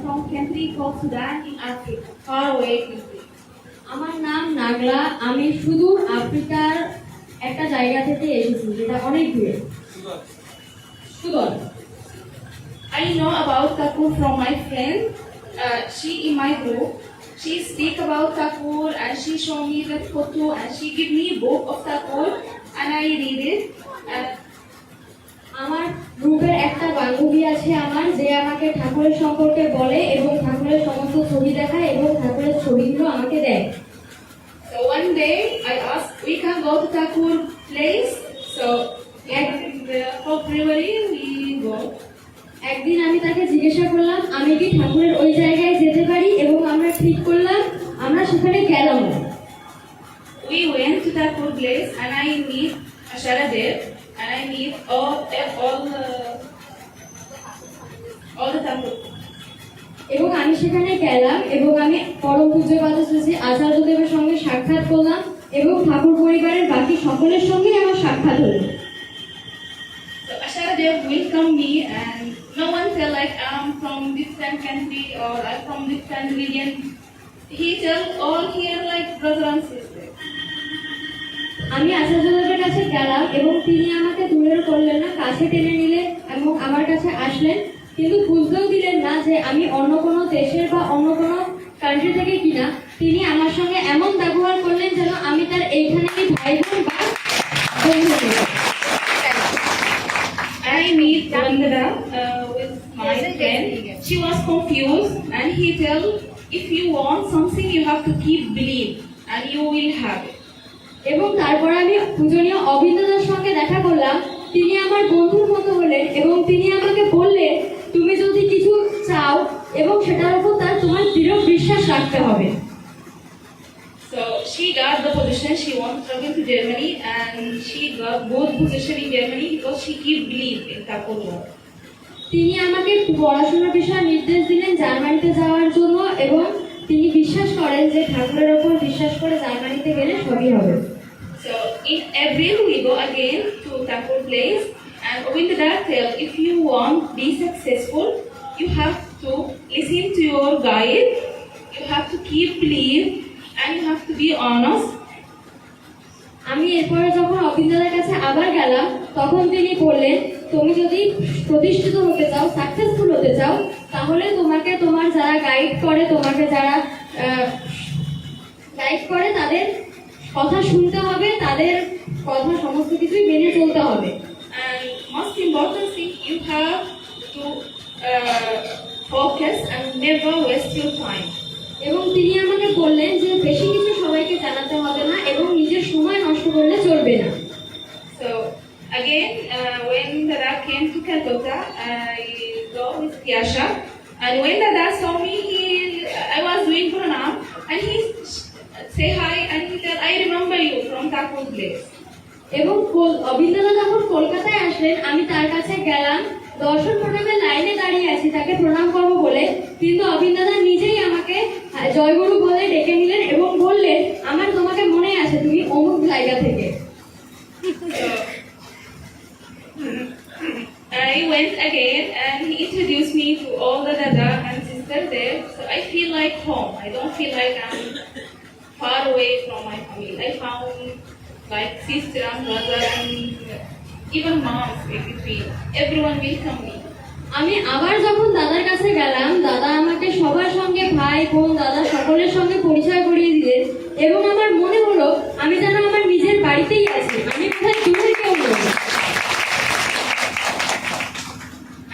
from country called Sudan in Africa, far away country. আমার নাম নাগলা। আমি সুদূর আফ্রিকার একটা জায়গা থেকে এসেছি, যেটা অনেক দূরে। Sudan. I know about Thakur from my friend. She in my group. She speak about Thakur and she show me the photo and she give me book of Thakur and I read it. আমার গ্রুপের একটা বান্ধবী আছে আমার, যে আমাকে ঠাকুরের সম্পর্কে বলে এবং ঠাকুরের সমস্ত ছবি দেখায় এবং ঠাকুরের ছবিগুলো আমাকে দেয়। So one day I asked, we can go to Thakur place. So in February we go. একদিন আমি তাকে জিজ্ঞাসা করলাম আমি কি ঠাকুরের ওই জায়গায় যেতে পারি, এবং আমরা ঠিক করলাম আমরা সেখানে গেলাম। We went to Thakur place and I meet Asharadev and I meet all the Thakur. এবং আমি সেখানে গেলাম এবং আমি পরম পূজ্যপাদ শ্রী আচার্যদেবের সঙ্গে সাক্ষাৎ করলাম এবং ঠাকুর পরিবারের বাকি সকলের সঙ্গে আমার সাক্ষাৎ হলো। So Asharadev welcome me and no one tell like I'm from different country or I'm from different religion. He tell all here like brother and sister. আমি আচার্যদেবের কাছে গেলাম এবং তিনি আমাকে দূরের করলেন না, কাছে টেনে নিলেন এবং আমার কাছে আসলেন, কিন্তু বুঝতেও দিলেন না যে আমি অন্য কোনো দেশের বা অন্য কোনো কান্ট্রি থেকে কিনা। তিনি আমার সঙ্গে এমন ব্যবহার করলেন যেন আমি তার এইখানেরই ভাই বোন বা বন্ধু। I meet Vandana with my friend. She was confused and he tell if you want something you have to keep believe and you will have it. এবং তারপর আমি পূজনীয় অবিন্দদার সঙ্গে দেখা করলাম। তিনি আমার বন্ধুর মতো হলেন এবং তিনি আমাকে বললেন তুমি যদি কিছু চাও এবং সেটার উপর তোমার দৃঢ় বিশ্বাস রাখতে হবে। So she got the position she wants to travel to Germany and she got both position in Germany because she keep believe in Thakur. তিনি আমাকে পড়াশোনার বিষয়ে নির্দেশ দিলেন জার্মানিতে যাওয়ার জন্য, এবং তিনি বিশ্বাস করেন যে ঠাকুরের ওপর বিশ্বাস করে জার্মানিতে গেলে সবই হবে। So in April we go again to Thakur place and Obindada tell if you want be successful you have to listen to your guide, you have to keep believe and you have to be honest. আমি এরপরে যখন অবিন্দদার কাছে আবার গেলাম তখন তিনি বললেন তুমি যদি প্রতিষ্ঠিত হতে চাও, সাকসেসফুল হতে চাও, তাহলে তোমাকে তোমার যারা গাইড করে, তোমাকে যারা গাইড করে তাদের কথা শুনতে হবে, তাদের কথা সমস্ত কিছুই মেনে চলতে হবে। And most important thing you have to focus and never waste your time. এবং তিনি আমাকে বললেন যে বেশি কিছু সবাইকে জানাতে হবে না এবং নিজের সময় নষ্ট করলে চলবে না। So again when Dada came to Calcutta I go with Yasha and when Dada saw me I was doing pranam and he say hi and he said I remember you from Thakur place. এবং অবিন্দদা যখন কলকাতায় আসলেন আমি তার কাছে গেলাম, দর্শন প্রণামের লাইনে দাঁড়িয়ে আছি তাকে প্রণাম করবো বলে, কিন্তু অবিন্দদা নিজেই আমাকে জয়গুরু বলে ডেকে নিলেন এবং বললেন আমার তোমাকে মনে আছে, তুমি অমুক জায়গা থেকে। I went again and he introduced me to all the Dada and sister there, so I feel like home. I don't feel like I'm far away from my family. I found like sister and brother and even moms in between. Everyone welcome me. আমি আবার যখন দাদার কাছে গেলাম দাদা আমাকে সবার সঙ্গে ভাই বোন দাদা সকলের সঙ্গে পরিচয় করিয়ে দিলেন এবং আমার মনে হলো আমি যেন আমার নিজের বাড়িতেই আছি, আমি কোথায় দূরে কেউ নই।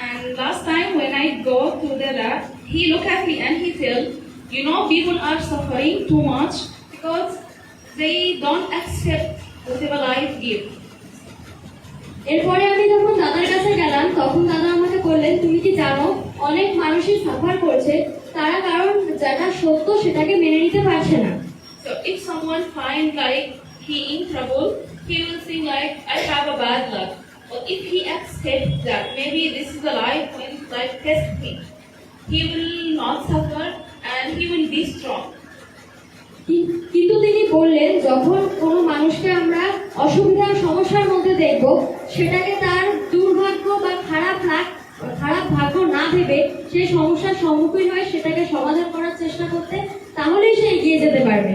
And last time when I go to Dada, he look at me and he tell, you know people are suffering too much because they don't accept whatever life give. এরপরে আমি যখন দাদার কাছে গেলাম তখন দাদা আমাকে বললেন তুমি কি জানো অনেক মানুষই সাফার করছে, তারা কারণ যেটা সত্য সেটাকে মেনে নিতে পারছে না। So if someone find like he in trouble, he will think like I have a bad luck. But if he accepts that maybe this is the life when life tests him, he will not suffer and he will be strong. কিন্তু তিনি বললেন যখন কোনো মানুষকে আমরা অসুবিধার সমস্যার মধ্যে দেখব সেটাকে তার দুর্ভাগ্য বা খারাপ লাক খারাপ ভাগ্য না ভেবে সেই সমস্যার সম্মুখীন হয়ে সেটাকে সমাধান করার চেষ্টা করতে, তাহলেই সে এগিয়ে যেতে পারবে।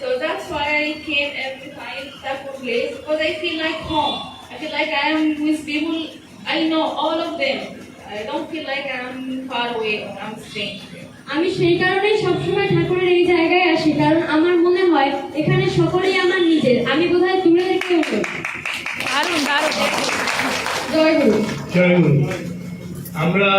So that's why I came every time that place, because I feel like home. I feel like I am with people I know all of them. I don't feel like I am far away or I'm strange. আমি সেই কারণেই সবসময় ঠাকুরের এই জায়গায় আসি, কারণ আমার মনে হয় এখানে সকলেই আমার নিজের, আমি বোধহয় দূরে থেকেও নই। দারুণ দারুণ। জয় গুরু। জয় গুরু। আমরা